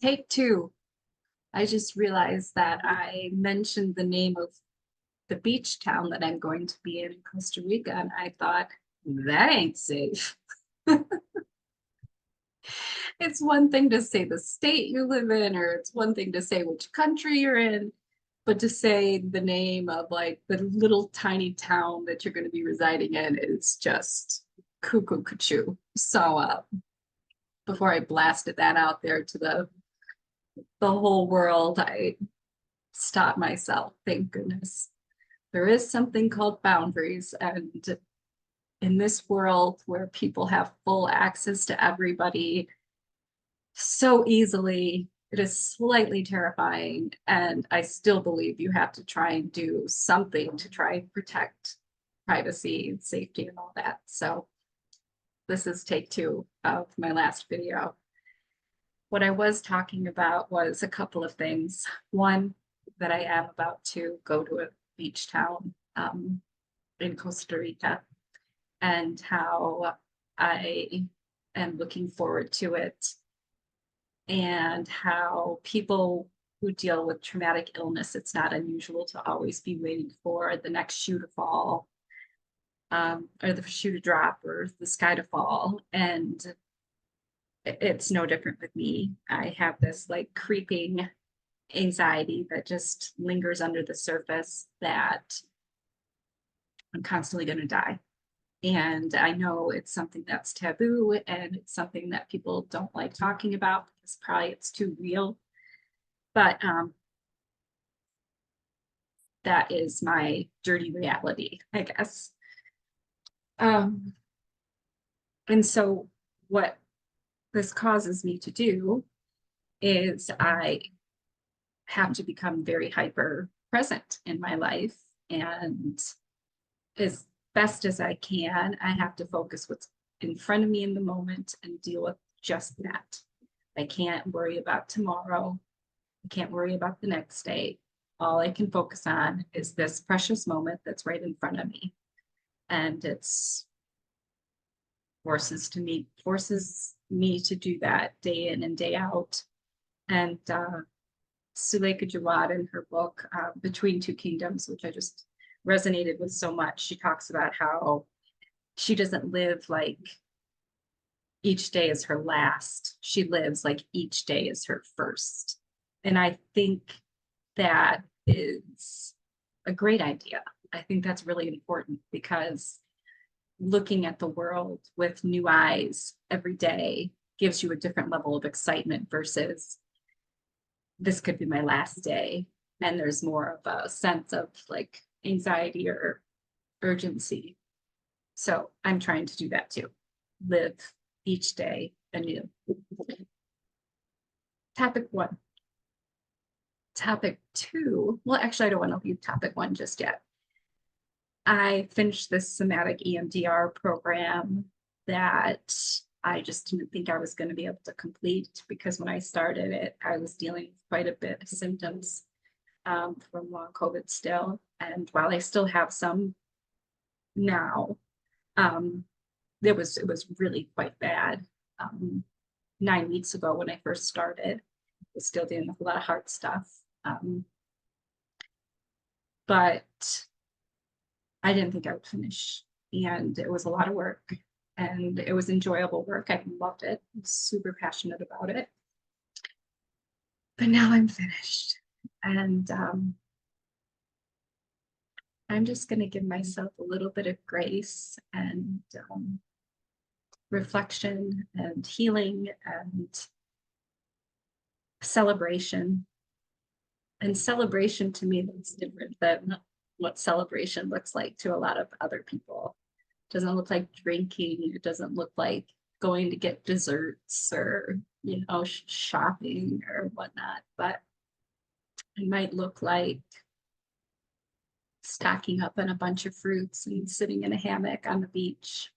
Take two. I just realized that I mentioned the name of the beach town that I'm going to be in Costa Rica, and I thought, that ain't safe. It's one thing to say the state you live in, or it's one thing to say which country you're in, but to say the name of like the little tiny town that you're going to be residing in is just cuckoo cuckoo. So before I blasted that out there to the whole world, I stopped myself. Thank goodness. There is something called boundaries, and in this world where people have full access to everybody so easily, it is slightly terrifying. And I still believe you have to try and do something to try and protect privacy and safety and all that. So this is take two of my last video. What I was talking about was a couple of things. One, that I am about to go to a beach town in Costa Rica, and how I am looking forward to it, and how people who deal with traumatic illness, it's not unusual to always be waiting for the next shoe to fall, or the shoe to drop, or the sky to fall. And it's no different with me. I have this like creeping anxiety that just lingers under the surface, that I'm constantly going to die. And I know it's something that's taboo, and it's something that people don't like talking about because probably it's too real. But that is my dirty reality, I guess. And so what this causes me to do is I have to become very hyper present in my life, and as best as I can, I have to focus what's in front of me in the moment and deal with just that. I can't worry about tomorrow. I can't worry about the next day. All I can focus on is this precious moment that's right in front of me. And it's forces me to do that day in and day out. And Suleika Jawad, in her book Between Two Kingdoms, which I just resonated with so much, she talks about how she doesn't live like each day is her last. She lives like each day is her first. And I think that is a great idea. I think that's really important, because looking at the world with new eyes every day gives you a different level of excitement versus this could be my last day. And there's more of a sense of like anxiety or urgency. So I'm trying to do that too. Live each day anew. Topic one. Topic two. Well, actually, I don't want to leave topic one just yet. I finished this somatic EMDR program that I just didn't think I was going to be able to complete, because when I started it, I was dealing with quite a bit of symptoms from long COVID still. And while I still have some now, it was really quite bad. 9 weeks ago when I first started, I was still dealing with a lot of heart stuff. But I didn't think I would finish. And it was a lot of work, and it was enjoyable work. I loved it. I'm super passionate about it. But now I'm finished. And I'm just going to give myself a little bit of grace and reflection and healing and celebration. And celebration to me looks different than what celebration looks like to a lot of other people. It doesn't look like drinking. It doesn't look like going to get desserts or, shopping or whatnot. But it might look like stocking up on a bunch of fruits and sitting in a hammock on the beach,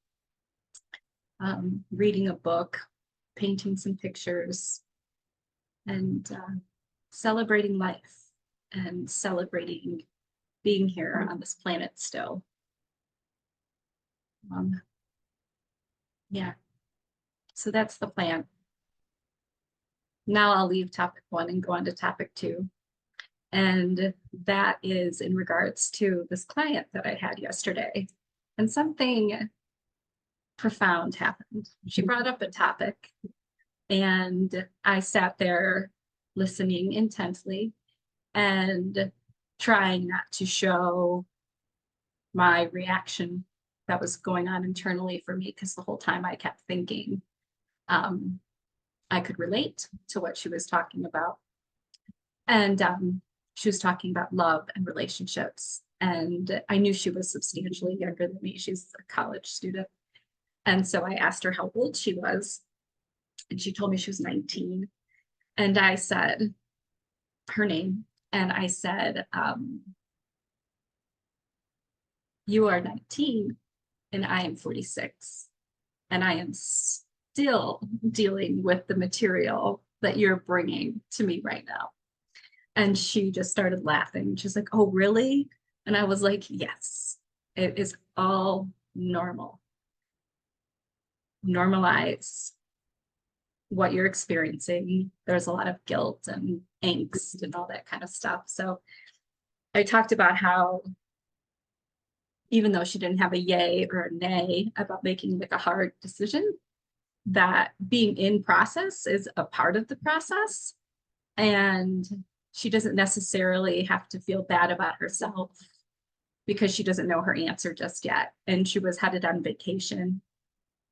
reading a book, painting some pictures, and celebrating life and celebrating being here on this planet still. Yeah, so that's the plan. Now I'll leave topic 1 and go on to topic 2. And that is in regards to this client that I had yesterday. And something profound happened. She brought up a topic, and I sat there listening intently and trying not to show my reaction that was going on internally for me, because the whole time I kept thinking I could relate to what she was talking about. And she was talking about love and relationships. And I knew she was substantially younger than me. She's a college student. And so I asked her how old she was. And she told me she was 19. And I said her name. And I said, you are 19 and I am 46. And I am still dealing with the material that you're bringing to me right now. And she just started laughing. She's like, oh, really? And I was like, yes, it is all normal. Normalize what you're experiencing. There's a lot of guilt and angst and all that kind of stuff. So I talked about how, even though she didn't have a yay or a nay about making like a hard decision, that being in process is a part of the process. And she doesn't necessarily have to feel bad about herself because she doesn't know her answer just yet. And she was headed on vacation.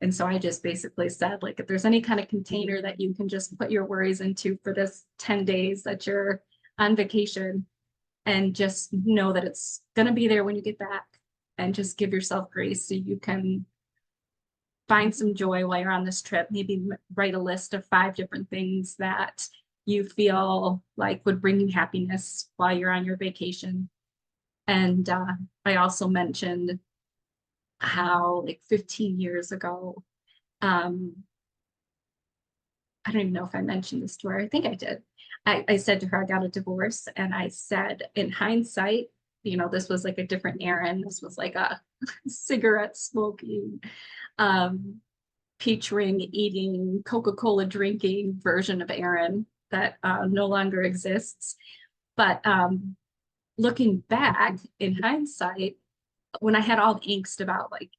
And so I just basically said, like, if there's any kind of container that you can just put your worries into for this 10 days that you're on vacation, and just know that it's going to be there when you get back, and just give yourself grace so you can find some joy while you're on this trip. Maybe write a list of 5 different things that you feel like would bring you happiness while you're on your vacation. And I also mentioned how like 15 years ago, I don't even know if I mentioned this to her. I think I did. I said to her, I got a divorce, and I said, in hindsight, you know, this was like a different Erin. This was like a cigarette smoking, peach ring eating, Coca-Cola drinking version of Erin that no longer exists. But looking back in hindsight, when I had all the angst about like,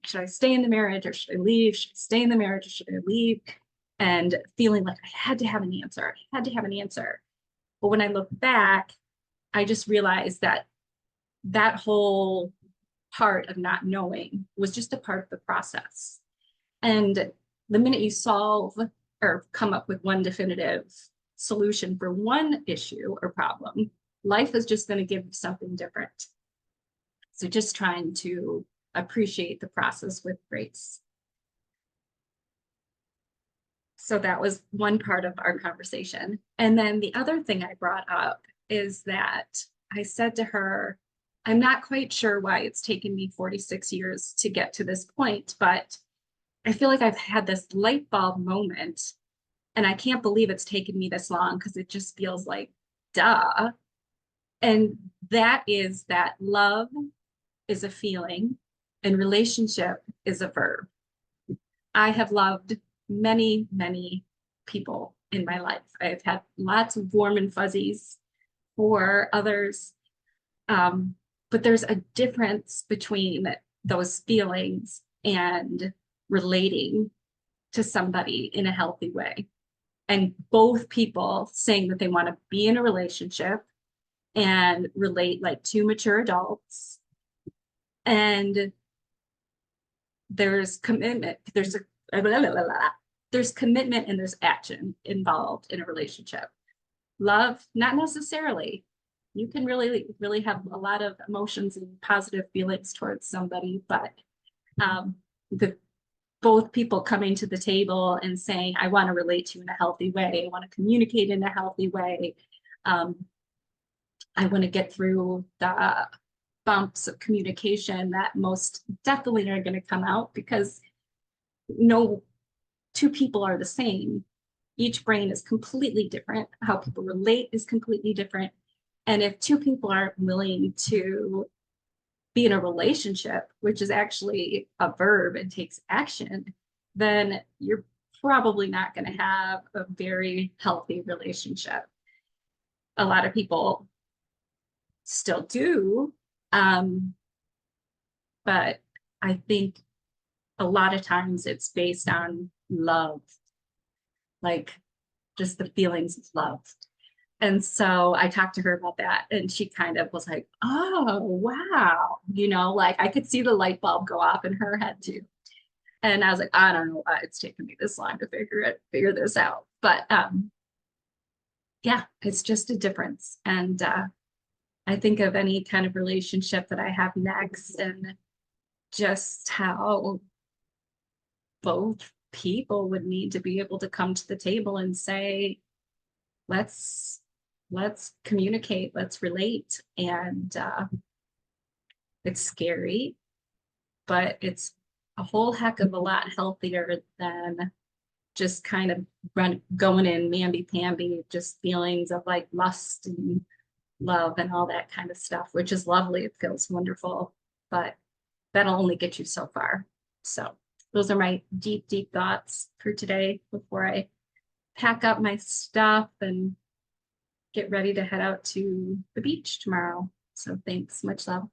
should I stay in the marriage or should I leave? Should I stay in the marriage or should I leave? And feeling like I had to have an answer. I had to have an answer. But when I look back, I just realized that that whole part of not knowing was just a part of the process. And the minute you solve or come up with one definitive solution for one issue or problem, life is just going to give you something different. So just trying to appreciate the process with grace. So that was one part of our conversation. And then the other thing I brought up is that I said to her, I'm not quite sure why it's taken me 46 years to get to this point, but I feel like I've had this light bulb moment, and I can't believe it's taken me this long because it just feels like, duh. And that is that love is a feeling and relationship is a verb. I have loved many, many people in my life. I've had lots of warm and fuzzies for others. But there's a difference between those feelings and relating to somebody in a healthy way. And both people saying that they want to be in a relationship and relate like 2 mature adults. And there's commitment, there's commitment and there's action involved in a relationship. Love, not necessarily. You can really, really have a lot of emotions and positive feelings towards somebody, but both people coming to the table and saying, I want to relate to you in a healthy way. I want to communicate in a healthy way. I want to get through the bumps of communication that most definitely are going to come out, because no 2 people are the same. Each brain is completely different. How people relate is completely different. And if 2 people aren't willing to be in a relationship, which is actually a verb and takes action, then you're probably not going to have a very healthy relationship. A lot of people still do. But I think a lot of times it's based on love, like just the feelings of love. And so I talked to her about that, and she kind of was like, oh, wow. Like I could see the light bulb go off in her head too. And I was like, I don't know why it's taken me this long to figure this out. But yeah, it's just a difference. And I think of any kind of relationship that I have next and just how both people would need to be able to come to the table and say, let's communicate, let's relate. And it's scary, but it's a whole heck of a lot healthier than just kind of going in mamby-pamby, just feelings of like lust and love and all that kind of stuff, which is lovely. It feels wonderful, but that'll only get you so far. So those are my deep, deep thoughts for today before I pack up my stuff and get ready to head out to the beach tomorrow. So thanks, much love.